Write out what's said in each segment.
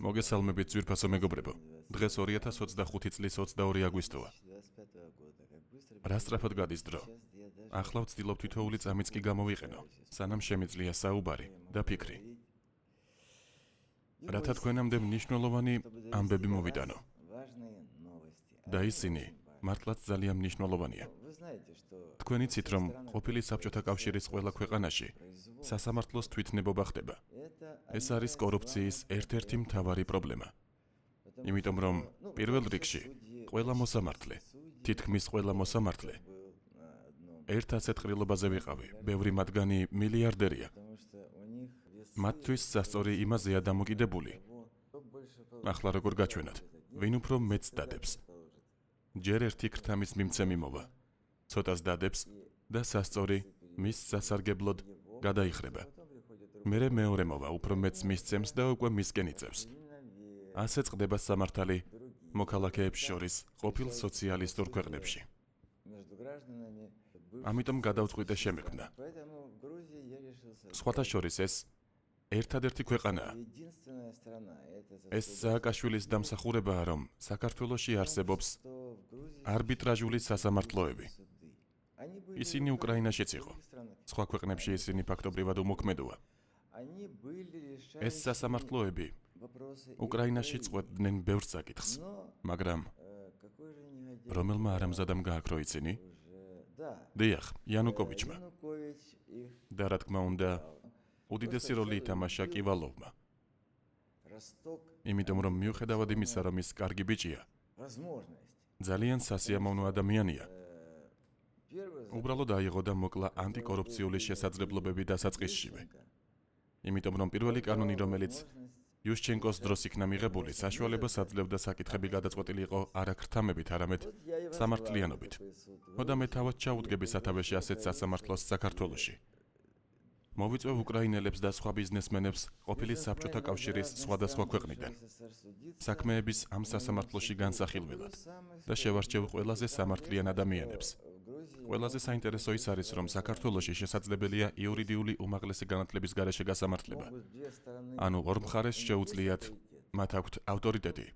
მოგესალმებით ძვირფასო მეგობრებო. დღეს 2025 წლის 22 აგვისტოა. რა სწრაფად გადის დრო. ახლა ვცდილობ თითოეული წამიც კი გამოვიყენო, სანამ შემიძლია საუბარი და ფიქრი. რათა თქვენამდე მნიშვნელოვანი ამბები მოვიტანო. და ისინი მართლაც ძალიან მნიშვნელოვანია. თქვენ იცით, რომ ყოფილი საბჭოთა კავშირის ყველა ქვეყანაში სასამართლოს თვითნებობა ხდება. ეს არის კორუფციის ერთ-ერთი მთავარი პრობლემა. იმიტომ რომ პირველ რიგში ყველა მოსამართლე, თითქმის ყველა მოსამართლე ერთ ასეთ ყრილობაზე ვიყავი, ბევრი მათგანი მილიარდერია. მათთვის სასწორი იმაზეა დამოკიდებული. ახლა როგორ გაჩვენოთ, ვინ უფრო მეც დადებს. ჯერ ერთი ქრთამის მიმცემი მოვა, ცოტას დადებს და სასწორი მის სასარგებლოდ გადაიხრება. მერე მეორე მოვა, უფრო მეც მისცემს და უკვე მისკენ იწევს. ასე წყდება სამართალი მოქალაქეებს შორის ყოფილ სოციალისტურ ქვეყნებში. ამიტომ გადავწყვიტე შემექმნა. სხვათა შორის ეს ერთადერთი ქვეყანაა. ეს სააკაშვილის დამსახურებაა, რომ საქართველოში არსებობს არბიტრაჟული სასამართლოები. ისინი უკრაინაშიც იყო. სხვა ქვეყნებში ისინი ფაქტობრივად უმოქმედოა. ეს სასამართლოები უკრაინაში წყვეტდნენ ბევრ საკითხს, მაგრამ რომელმა არამზადამ გააქრო იცინი? დიახ, იანუკოვიჩმა. და რა თქმა უნდა, უდიდესი როლი ითამაშა კივალოვმა. იმიტომ რომ მიუხედავად იმისა, რომ ის კარგი ბიჭია, ძალიან სასიამოვნო ადამიანია. უბრალოდ აიღო და მოკლა ანტიკორუფციული შესაძლებლობები დასაწყისშივე. იმიტომ რომ პირველი კანონი, რომელიც იუშჩენკოს დროს იქნა მიღებული, საშუალებას აძლევდა საკითხები გადაწყვეტილი იყო არა ქრთამებით, არამედ სამართლიანობით. და მე თავად ჩაუდგები სათავეში ასეთ სასამართლოს საქართველოში. მოვიწვევ უკრაინელებს და სხვა ბიზნესმენებს ყოფილი საბჭოთა კავშირის სხვადასხვა ქვეყნიდან. საქმეების ამ სასამართლოში განსახილველად და შევარჩევ ყველაზე სამართლიან ადამიანებს. ყველაზე საინტერესო ის არის, რომ საქართველოში შესაძლებელია იურიდიული უმაღლესი განათლების გარეშე გასამართლება. ანუ ორ მხარეს შეუძლიათ, მათ აქვთ ავტორიტეტი.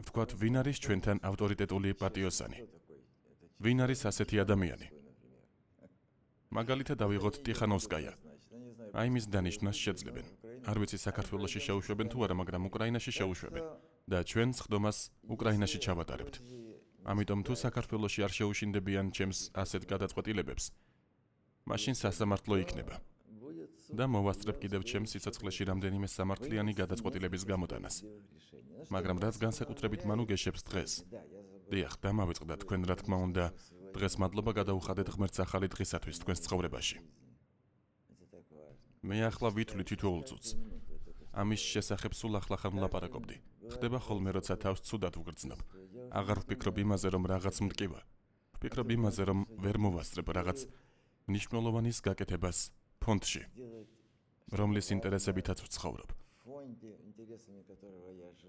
ვთქვათ, ვინ არის ჩვენთან ავტორიტეტული პატიოსანი? ვინ არის ასეთი ადამიანი? მაგალითად ავიღოთ ტიხანოვსკაია. აი მის დანიშნას შეძლებენ. არ ვიცი საქართველოში შეუშვებენ თუ არა, მაგრამ უკრაინაში შეუშვებენ. და ჩვენ სხდომას უკრაინაში ჩავატარებთ. ამიტომ თუ საქართველოში არ შეუშინდებიან ჩემს ასეთ გადაწყვეტილებებს, მაშინ სასამართლო იქნება. და მოვასწრებ კიდევ ჩემს სიცოცხლეში რამდენიმე სამართლიანი გადაწყვეტილების გამოტანას. მაგრამ რაც განსაკუთრებით მან უგეშებს დღეს. დიახ, დამავიწყდა თქვენ რა თქმა უნდა, დღეს მადლობა გადაუხადეთ ღმერთს ახალი დღისათვის თქვენს ცხოვრებაში. მე ახლა ვითვლი თითოეულ წუთს. ამის შესახებ სულ ახლახან ვლაპარაკობდი. ხდება ხოლმე, როცა თავს ცუდად ვგრძნობ. აღარ ვფიქრობ იმაზე, რომ რაღაც მტკივა. ვფიქრობ იმაზე, რომ ვერ მოვასწრებ რაღაც მნიშვნელოვანის გაკეთებას ფონდში, რომლის ინტერესებითაც ვცხოვრობ.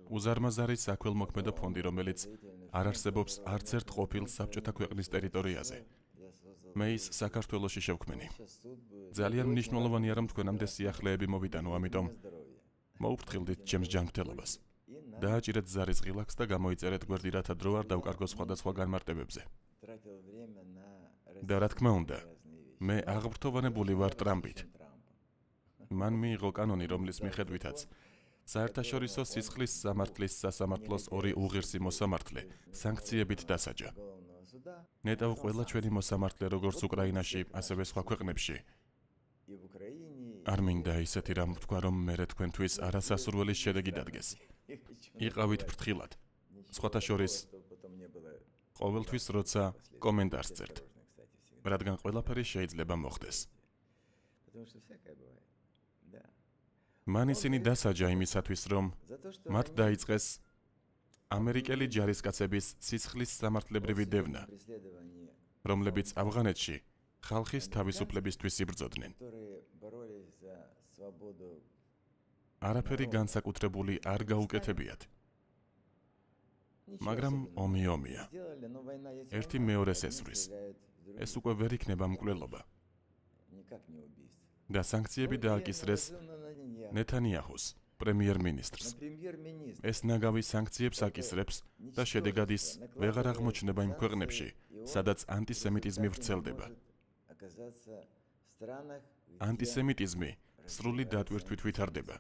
უზარმაზარი საქველმოქმედო ფონდი, რომელიც არ არსებობს არც ერთ ყოფილ საბჭოთა ქვეყნის ტერიტორიაზე. მე ის საქართველოში შევქმენი. ძალიან მნიშვნელოვანია, რომ თქვენამდე სიახლეები მოვიტანო, ამიტომ მოუფრთხილდით ჩემს ჯანმრთელობას. დააჭირეთ ზარის ღილაკს და გამოიწერეთ გვერდი, რათა დრო არ დავკარგო სხვადასხვა განმარტებებზე. და რა თქმა უნდა, მე აღბრთოვანებული ვარ ტრამპით. მან მიიღო კანონი, რომლის მიხედვითაც საერთაშორისო სისხლის სამართლის სასამართლოს ორი უღირსი მოსამართლე სანქციებით დასაჯა. ნეტავ ყველა ჩვენი მოსამართლე, როგორც უკრაინაში, ასევე სხვა ქვეყნებში. არ მინდა ისეთი რამ ვთქვა, რომ მერე თქვენთვის არასასურველი შედეგი დადგეს. იყავით ფრთხილად. სხვათა შორის, ყოველთვის როცა კომენტარს წერთ, რადგან ყველაფერი შეიძლება მოხდეს. მან ისინი დასაჯა იმისათვის, რომ მათ დაიწყეს ამერიკელი ჯარისკაცების სისხლის სამართლებრივი დევნა, რომლებიც ავღანეთში ხალხის თავისუფლებისთვის იბრძოდნენ. არაფერი განსაკუთრებული არ გაუკეთებიათ. მაგრამ ომია. ერთი მეორეს ესვრის. ეს უკვე ვერ იქნება მკვლელობა. და სანქციები დააკისრეს ნეთანიაჰუს, პრემიერ-მინისტრს. ეს ნაგავი სანქციებს აკისრებს და შედეგად ის ვეღარ აღმოჩნდება იმ ქვეყნებში, სადაც ანტისემიტიზმი ვრცელდება. ანტისემიტიზმი სრული დატვირთვით ვითარდება.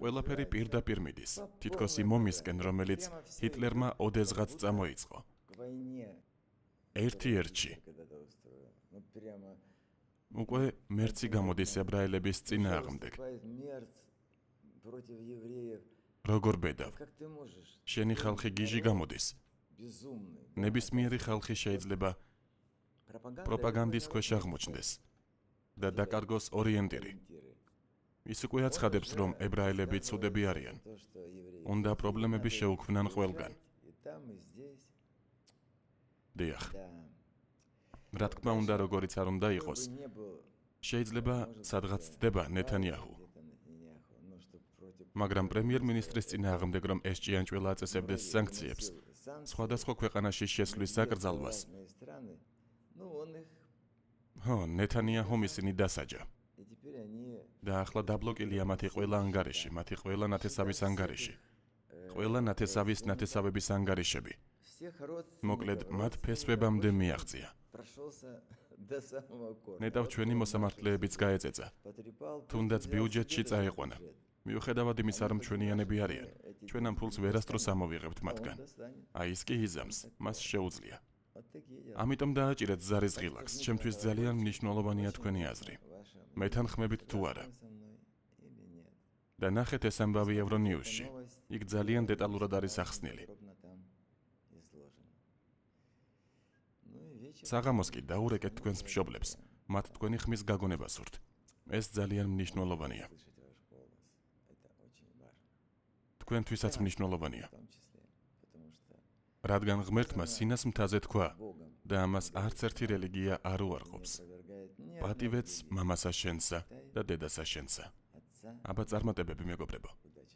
ყველაფერი პირდაპირ მიდის, თითქოს იმ ომისკენ, რომელიც ჰიტლერმა ოდესღაც წამოიწყო. ერთ-ერთში უკვე მერცი გამოდის ებრაელების წინააღმდეგ. როგორ ბედავ, შენი ხალხი გიჟი გამოდის. ნებისმიერი ხალხი შეიძლება პროპაგანდის ქვეშ აღმოჩნდეს და დაკარგოს ორიენტირი. ის უკვე აცხადებს, რომ ებრაელები ცუდები არიან. უნდა პრობლემები შეუქმნან ყველგან. დიახ. რა თქმა უნდა, როგორიც არ უნდა იყოს, შეიძლება სადღაც ცდება ნეთანიაჰუ. მაგრამ პრემიერ-მინისტრის წინააღმდეგ რომ ეს ჭიანჭველა აწესებდეს სანქციებს, სხვადასხვა ქვეყანაში შესვლის საკრძალვას. ნეთანიაჰუმ ისინი დასაჯა. და ახლა დაბლოკილია მათი ყველა ანგარიში, მათი ყველა ნათესავის ანგარიში. ყველა ნათესავების ანგარიშები. მოკლედ, მათ ფესვებამდე მიაღწია. ნეტავ ჩვენი მოსამართლეებიც გაეწეწა. თუნდაც ბიუჯეტში წაიყვანა. მიუხედავად იმისა, რომ ჩვენიანები არიან, ჩვენ ამ ფულს ვერასდროს ამოვიღებთ მათგან. აი ის კი იზამს, მას შეუძლია. ამიტომ დააჭირეთ ზარის ღილაკს, ჩემთვის ძალიან მნიშვნელოვანია თქვენი აზრი. მე თანხმებით თუ არა. და ნახეთ ეს ამბავი ევრონიუსში. იქ ძალიან დეტალურად არის ახსნილი. საღამოს კი დაურეკეთ თქვენს მშობლებს, მათ თქვენი ხმის გაგონება სურთ. ეს ძალიან მნიშვნელოვანია. თქვენთვისაც მნიშვნელოვანია. რადგან ღმერთმა სინას მთაზე თქვა და ამას არც ერთი რელიგია არ უარყოფს. პატივეც მამასა შენსა და დედასა შენსა. აბა წარმატებები მეგობრებო.